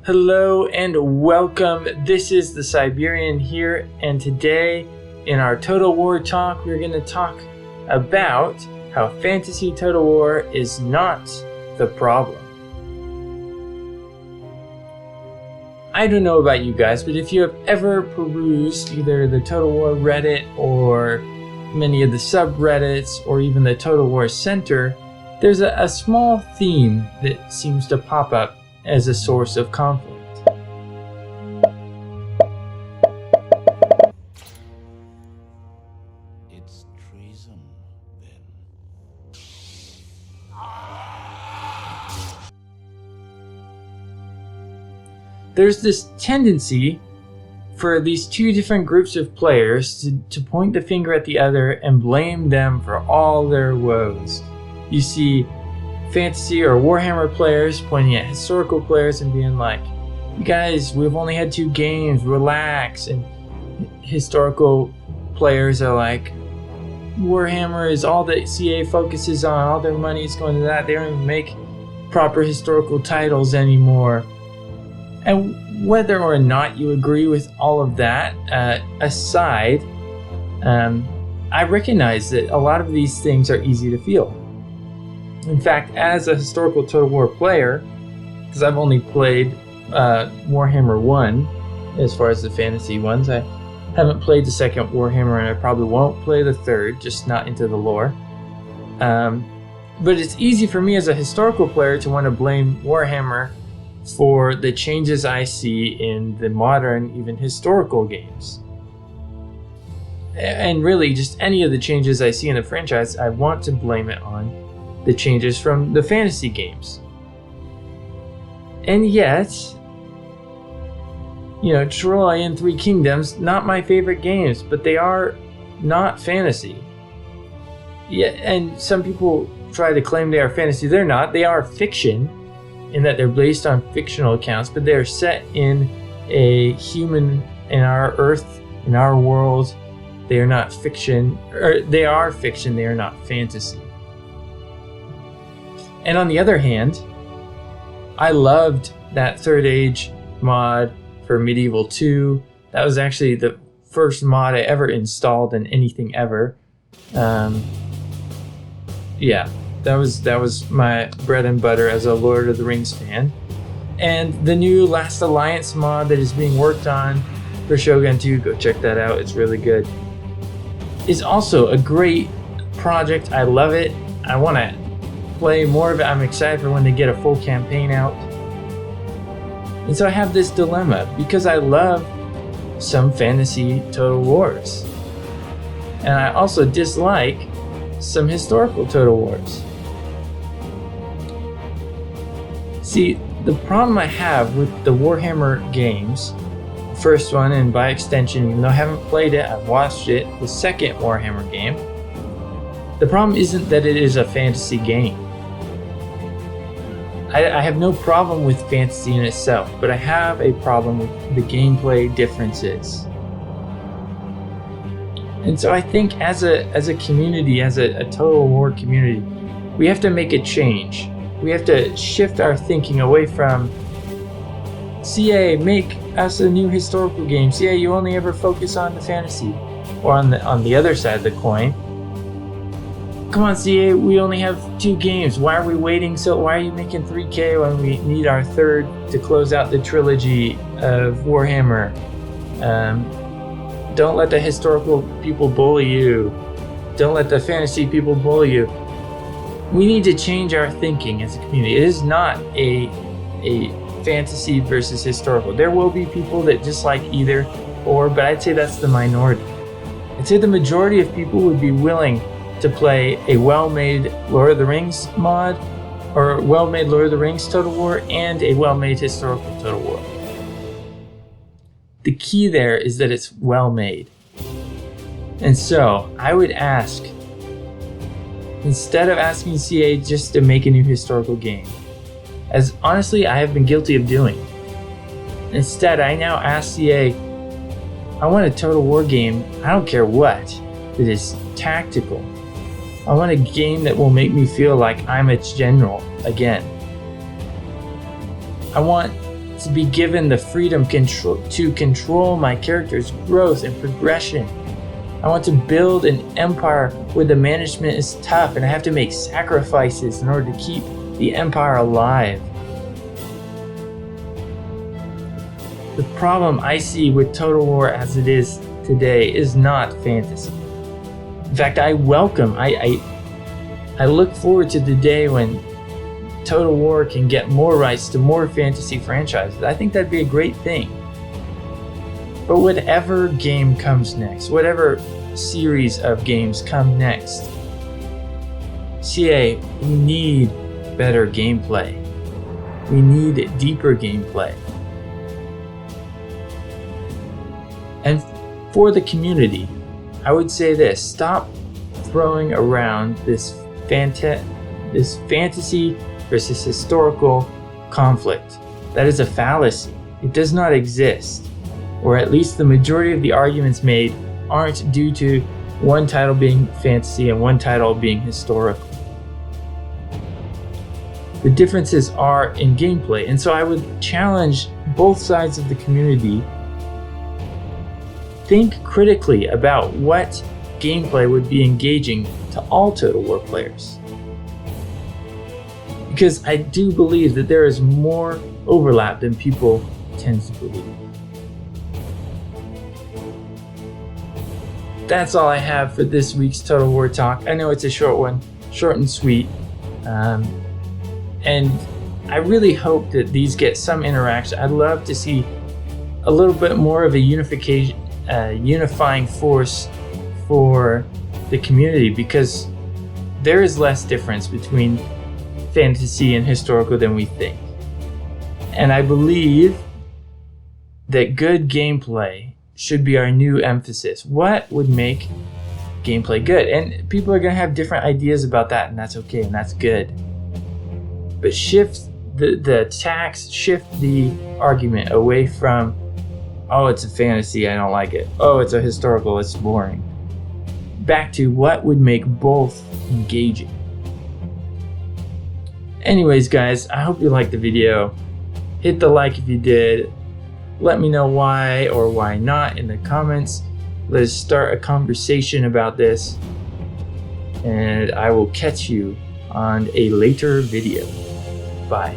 Hello and welcome. This is the Siberian here, and today in our Total War talk, we're going to talk about how fantasy Total War is not the problem. I don't know about you guys, but if you have ever perused either the Total War Reddit or many of the subreddits or even the Total War Center, there's a small theme that seems to pop up as a source of conflict. It's treason, then. There's this tendency for these two different groups of players to point the finger at the other and blame them for all their woes. You see fantasy or Warhammer players pointing at historical players and being like, you guys, we've only had 2 games, relax. And historical players are like, Warhammer is all that CA focuses on, all their money is going to that, they don't even make proper historical titles anymore. And whether or not you agree with all of that aside, I recognize that a lot of these things are easy to feel. In fact, as a historical Total War player, because I've only played Warhammer 1 as far as the fantasy ones, I haven't played the second Warhammer, and I probably won't play the third, just not into the lore. But it's easy for me as a historical player to want to blame Warhammer for the changes I see in the modern, even historical games. And really, just any of the changes I see in the franchise, I want to blame it on the changes from the fantasy games. And yet, Troy and Three Kingdoms, not my favorite games, but they are not fantasy. Yeah, and some people try to claim they are fantasy. They're not. They are fiction in that they're based on fictional accounts, but they're set in a human, in our Earth, in our world. They are not fiction, or they are fiction, they are not fantasy. And on the other hand, I loved that Third Age mod for Medieval 2. That was actually the first mod I ever installed in anything ever. That was my bread and butter as a Lord of the Rings fan. And the new Last Alliance mod that is being worked on for Shogun 2, go check that out, it's really good. It's also a great project. I love it. I want to play more of it. I'm excited for when they get a full campaign out. And so I have this dilemma because I love some fantasy Total Wars. And I also dislike some historical Total Wars. See, the problem I have with the Warhammer games, the first one, and by extension, even though I haven't played it, I've watched it, the second Warhammer game, the problem isn't that it is a fantasy game. I have no problem with fantasy in itself, but I have a problem with the gameplay differences. And so I think as a community, as a Total War community, we have to make a change. We have to shift our thinking away from CA, make us a new historical game. CA, you only ever focus on the fantasy. Or on the other side of the coin, come on, CA, we only have 2 games. Why are we waiting? Why are you making 3K when we need our third to close out the trilogy of Warhammer? Don't let the historical people bully you. Don't let the fantasy people bully you. We need to change our thinking as a community. It is not a fantasy versus historical. There will be people that dislike either or, but I'd say that's the minority. I'd say the majority of people would be willing to play a well-made Lord of the Rings mod, or well-made Lord of the Rings Total War, and a well-made historical Total War. The key there is that it's well-made. And so, I would ask, instead of asking CA just to make a new historical game, as honestly I have been guilty of doing, instead I now ask CA, I want a Total War game, I don't care what, that is tactical. I want a game that will make me feel like I'm its general again. I want to be given the freedom to control my character's growth and progression. I want to build an empire where the management is tough and I have to make sacrifices in order to keep the empire alive. The problem I see with Total War as it is today is not fantasy. In fact, I look forward to the day when Total War can get more rights to more fantasy franchises. I think that'd be a great thing. But whatever game comes next, whatever series of games come next, CA, we need better gameplay. We need deeper gameplay. And for the community, I would say this: stop throwing around this fantasy versus historical conflict. That is a fallacy. It does not exist. Or at least the majority of the arguments made aren't due to one title being fantasy and one title being historical. The differences are in gameplay, and so I would challenge both sides of the community. Think critically about what gameplay would be engaging to all Total War players. Because I do believe that there is more overlap than people tend to believe. That's all I have for this week's Total War Talk. I know it's a short one, short and sweet. And I really hope that these get some interaction. I'd love to see a little bit more of a unifying force for the community, because there is less difference between fantasy and historical than we think. And I believe that good gameplay should be our new emphasis. What would make gameplay good? And people are going to have different ideas about that, and that's okay, and that's good. But shift the tax, shift the argument away from, oh, it's a fantasy, I don't like it. Oh, it's a historical, it's boring. Back to what would make both engaging. Anyways, guys, I hope you liked the video. Hit the like if you did. Let me know why or why not in the comments. Let us start a conversation about this. And I will catch you on a later video. Bye.